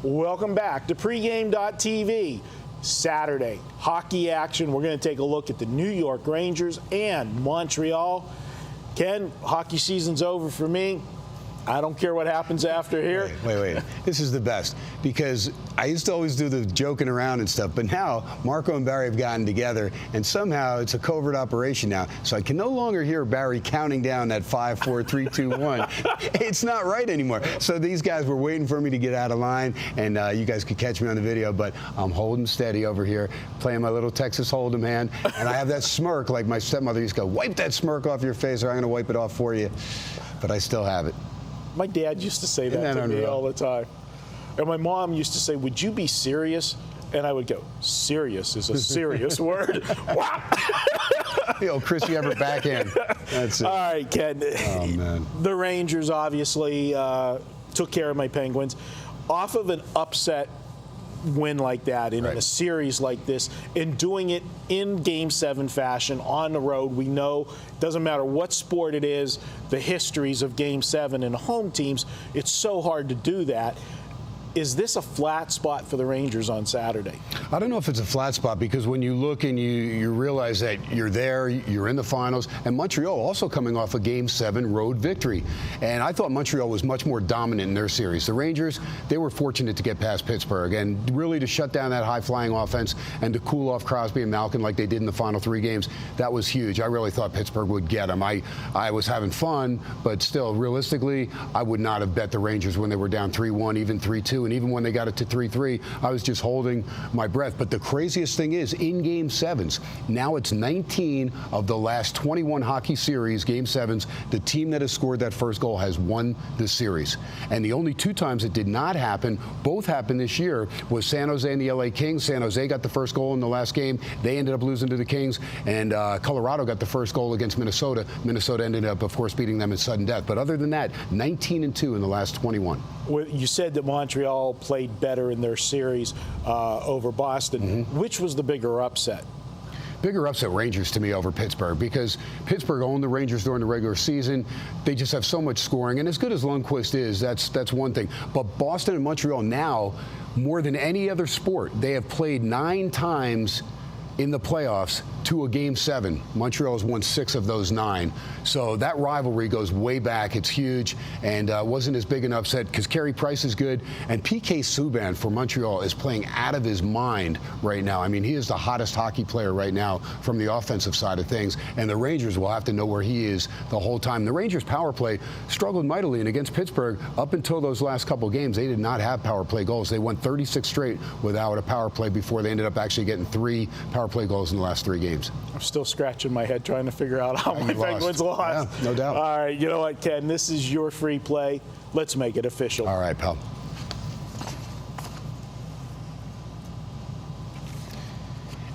Welcome back to pregame.tv. Saturday, hockey action. We're going to take a look at the New York Rangers and Montreal. Ken, hockey season's over for me. I don't care what happens after here. Wait. This is the best because I used to always do the joking around and stuff, but now Marco and Barry have gotten together, and somehow it's a covert operation now. So I can no longer hear Barry counting down that 5, 4, 3, 2, 1. It's not right anymore. So these guys were waiting for me to get out of line, and you guys could catch me on the video, but I'm holding steady over here, playing my little Texas Hold'em hand, and I have that smirk like my stepmother used to go, wipe that smirk off your face or I'm going to wipe it off for you. But I still have it. My dad used to say that to me all the time. And my mom used to say, would you be serious? And I would go, serious is a serious word. Wow. Yo, Chris, you ever backhand. That's it. All right, Ken. Oh, man. The Rangers obviously took care of my Penguins. Off of an upset win like that in a series like this, and doing it in Game 7 fashion on the road, we know it doesn't matter what sport it is, the histories of Game 7 and home teams, it's so hard to do that. Is this a flat spot for the Rangers on Saturday? I don't know if it's a flat spot because when you look and you realize that you're there, you're in the finals, and Montreal also coming off a Game 7 road victory. And I thought Montreal was much more dominant in their series. The Rangers, they were fortunate to get past Pittsburgh and really to shut down that high-flying offense and to cool off Crosby and Malkin like they did in the final 3 games. That was huge. I really thought Pittsburgh would get them. I was having fun, but still, realistically, I would not have bet the Rangers when they were down 3-1, even 3-2. And even when they got it to 3-3, I was just holding my breath. But the craziest thing is, in Game 7s, now it's 19 of the last 21 hockey series, Game 7s, the team that has scored that first goal has won the series. And the only 2 times it did not happen, both happened this year, was San Jose and the LA Kings. San Jose got the first goal in the last game. They ended up losing to the Kings. And Colorado got the first goal against Minnesota. Minnesota ended up, of course, beating them in sudden death. But other than that, 19-2 in the last 21. Well, you said that Montreal played better in their series over Boston. Mm-hmm. Which was the bigger upset? Bigger upset, Rangers to me over Pittsburgh, because Pittsburgh owned the Rangers during the regular season. They just have so much scoring, and as good as Lundqvist is, that's one thing. But Boston and Montreal now, more than any other sport, they have played 9 times in the playoffs to a Game 7. Montreal has won 6 of those 9. So that rivalry goes way back. It's huge, and wasn't as big an upset because Carey Price is good, and PK Subban for Montreal is playing out of his mind right now. I mean, he is the hottest hockey player right now from the offensive side of things, and the Rangers will have to know where he is the whole time. The Rangers' power play struggled mightily, and against Pittsburgh, up until those last couple games, they did not have power play goals. They won 36 straight without a power play before they ended up actually getting 3 power play goals in the last 3 games. I'm still scratching my head trying to figure out how my Penguins lost. Yeah, no doubt. All right, you know what, Ken? This is your free play. Let's make it official. All right, pal.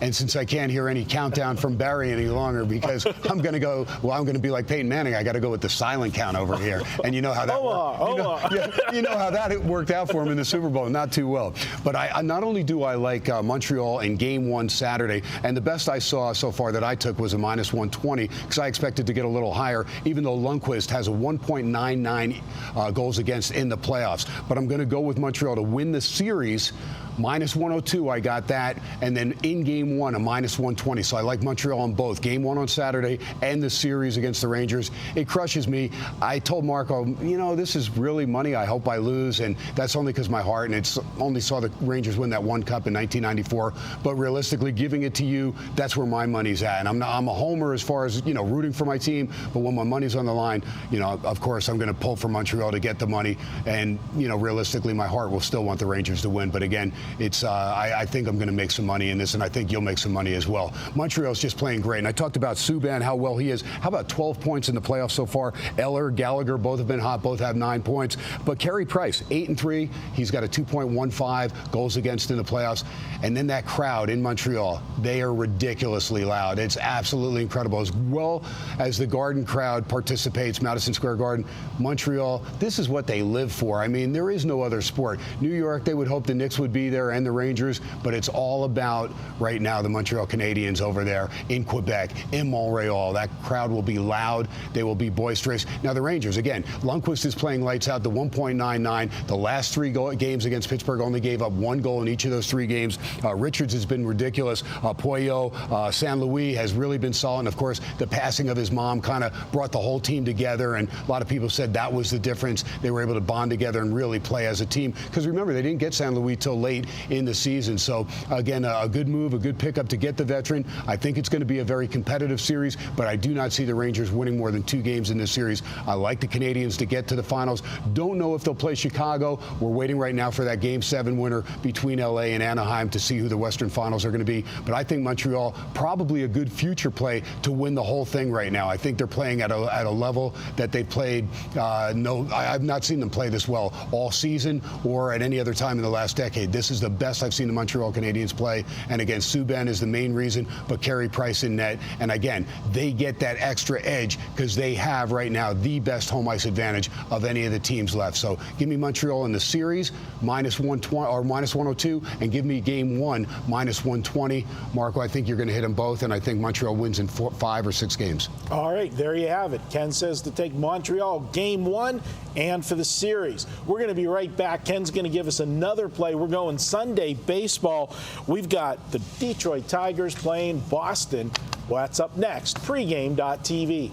And since I can't hear any countdown from Barry any longer because I'm going to go, well, I'm going to be like Peyton Manning. I got to go with the silent count over here. And you know how that worked. You know how that worked out for him in the Super Bowl. Not too well. But I not only do I like Montreal in Game 1 Saturday, and the best I saw so far that I took was a -120 because I expected to get a little higher, even though Lundqvist has a 1.99 goals against in the playoffs. But I'm going to go with Montreal to win the series. -102, I got that, and then in Game 1, a -120. So I like Montreal on both. Game 1 on Saturday and the series against the Rangers. It crushes me. I told Marco, you know, this is really money. I hope I lose, and that's only because my heart, and it's only saw the Rangers win that 1 cup in 1994. But realistically, giving it to you, that's where my money's at. And I'm a homer as far as, you know, rooting for my team, but when my money's on the line, you know, of course, I'm going to pull for Montreal to get the money. And, you know, realistically, my heart will still want the Rangers to win. But again, it's I think I'm going to make some money in this, and I think you'll make some money as well. Montreal's just playing great, and I talked about Subban, how well he is. How about 12 points in the playoffs so far? Eller, Gallagher, both have been hot, both have 9 points. But Carey Price, 8-3. He's got a 2.15 goals against in the playoffs. And then that crowd in Montreal, they are ridiculously loud. It's absolutely incredible. As well as the Garden crowd participates, Madison Square Garden, Montreal, this is what they live for. I mean, there is no other sport. New York, they would hope the Knicks would be there. there and the Rangers, but it's all about right now the Montreal Canadiens over there in Quebec, in Montreal. That crowd will be loud. They will be boisterous. Now the Rangers, again, Lundqvist is playing lights out, the 1.99. The last 3 games against Pittsburgh only gave up 1 goal in each of those 3 games. Richards has been ridiculous. Poyo, San Luis has really been solid. And of course, the passing of his mom kind of brought the whole team together, and a lot of people said that was the difference. They were able to bond together and really play as a team. Because remember, they didn't get San Luis till late in the season. So again, a good move, a good pickup to get the veteran. I think it's going to be a very competitive series, but I do not see the Rangers winning more than 2 games in this series. I like the Canadiens to get to the finals. Don't know if they'll play Chicago. We're waiting right now for that Game 7 winner between LA and Anaheim to see who the Western Finals are going to be. But I think Montreal probably a good future play to win the whole thing right now. I think they're playing at a level that they played. I've not seen them play this well all season or at any other time in the last decade. This is the best I've seen the Montreal Canadiens play. And again, Subban is the main reason, but Carey Price in net. And again, they get that extra edge because they have right now the best home ice advantage of any of the teams left. So give me Montreal in the series -120 or -102, and give me Game 1 -120. Marco, I think you're going to hit them both, and I think Montreal wins in 5 or 6 games. All right, there you have it. Ken says to take Montreal Game 1 and for the series. We're going to be right back. Ken's going to give us another play. We're going Sunday baseball. We've got the Detroit Tigers playing Boston. What's up next? Pregame.tv.